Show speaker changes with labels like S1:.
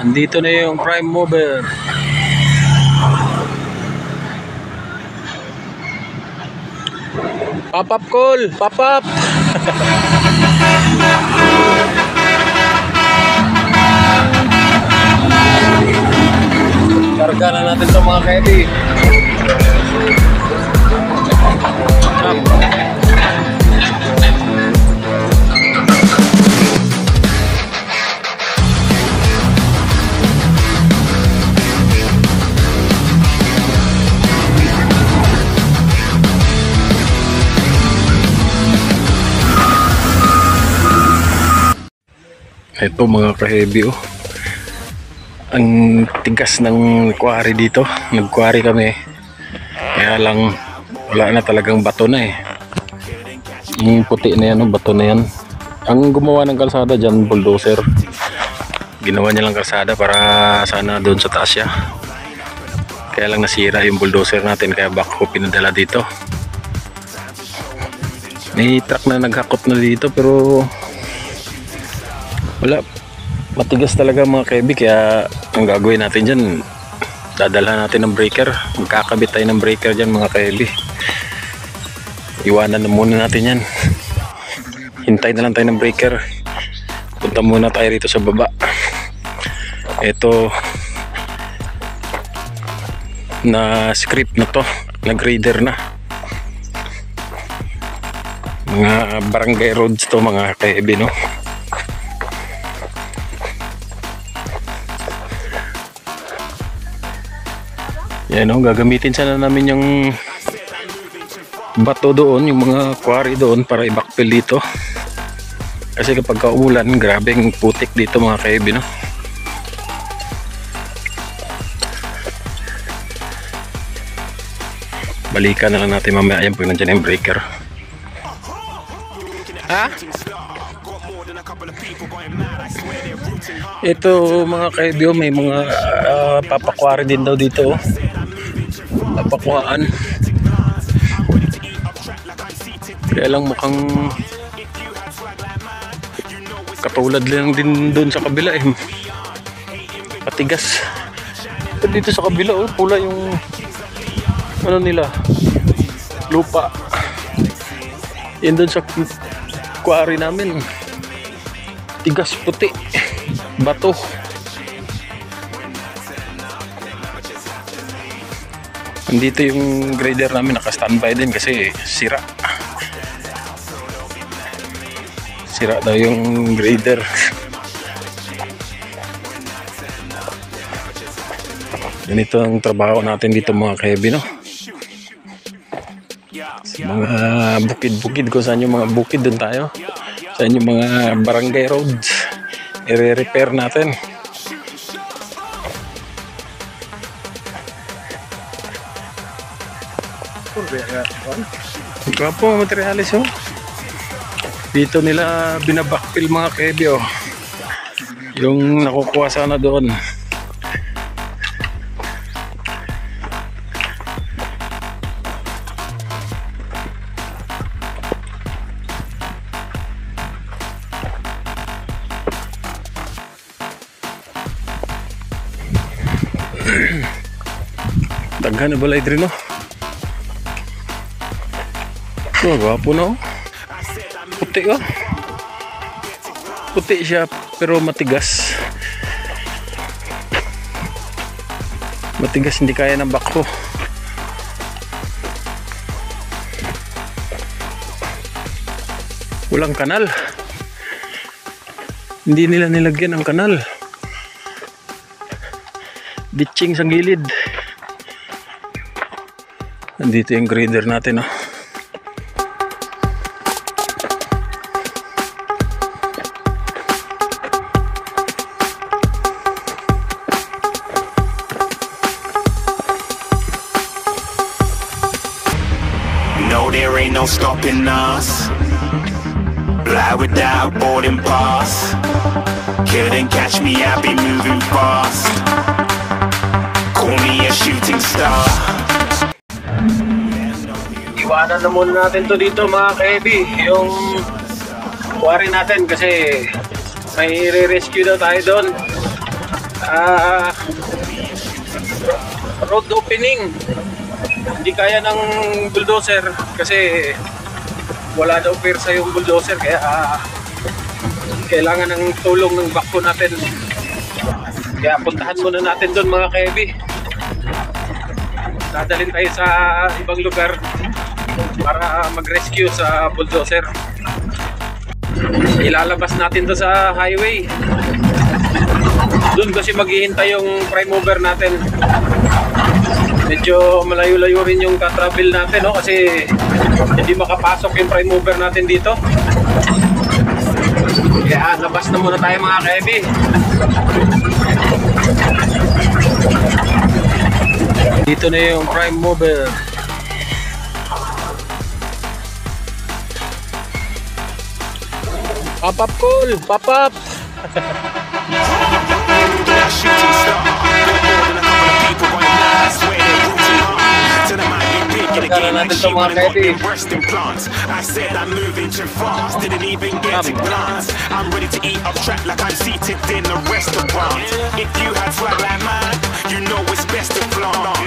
S1: Andito na yung prime mover. Pop up call, pop up. Karga na natin ito mga kaibi. Ito mga ka-heavy oh. Ang tigas ng quarry dito. Nag-quarry kami. Kaya lang wala na talagang bato na eh. Yung puti na yan, bato na yan. Ang gumawa ng kalsada dyan, bulldozer. Ginawa niya lang kalsada para sana doon sa taas siya. Kaya lang nasira yung bulldozer natin, kaya backhoe pinadala dito. May truck na naghakot na dito pero wala, matigas talaga mga kaibi. Kaya ang gagawin natin dyan, dadalhan natin ng breaker. Magkakabit tayo ng breaker dyan mga kaibi. Iwanan na muna natin yan. Hintay na lang tayo ng breaker. Punta muna tayo rito sa baba. Ito na script na to, na grader na. Mga barangay roads to mga kaibi no. Yan o, gagamitin sana namin yung bato doon, yung mga quarry doon para i-backfill dito. Kasi kapag kaulan, grabeng putik dito mga kaibi no. Balikan na lang natin mamaya yan pag nandiyan yung breaker. Ha? Ito mga kaibi may mga papakwari din daw dito. Papakwaan. Kaya lang mukhang katulad lang din doon sa kabila eh. Patigas. Pero dito sa kabila oh, pula yung ano nila, lupa. Yan doon sa quarry namin. Tigas, puti, bato. Nandito yung grader namin, naka-standby din kasi sira. Sira daw yung grader. Ganito ang trabaho natin dito mga ka-heavy no. Mga bukid-bukid, kung saan yung mga bukid doon tayo. Saan yung mga barangay roads, i-repair natin. Kapo materialis oh. Dito nila binabackfill mga kebe oh. Yung nakukuha sana doon. Daghan na balay drin oh. Oh, gwapo na oh. Puti oh. Puti siya pero matigas. Matigas, hindi kaya ng backhoe. Walang kanal. Hindi nila nilagyan ng kanal. Ditching sa gilid. Nandito yung grader natin oh.
S2: No, there ain't no stopping us. Fly without boarding pass. Couldn't catch me, I'll be moving fast. Call me a shooting star.
S1: Iwanan na muna natin to dito mga ka-heavy, yung quarry natin kasi may re-rescue daw tayo doon. ah, road opening. Hindi kaya ng bulldozer kasi wala daw persa yung bulldozer, kaya kailangan ng tulong ng bakto natin. Kaya puntahan muna natin doon mga ka-heavy. Dadalhin tayo sa ibang lugar para mag-rescue sa bulldozer. Ilalabas natin to sa highway. Doon kasi maghihintay yung prime mover natin. Medyo malayo-layo rin yung ka-travel natin, no? Kasi hindi makapasok yung prime mover natin dito. Kaya labas na muna tayo mga ka-heavy. Dito na yung prime mover. Pop up call! Pop up!
S2: Shooting star, more than a couple of people right now. I swear they're rooting hard. Till I might be big and again like she wanna got them breast implants. I said I'm moving too fast, didn't even get to glance. I'm ready to eat up track like I'm seated in a restaurant. If you had swag like mine, you know it's best to flaunt.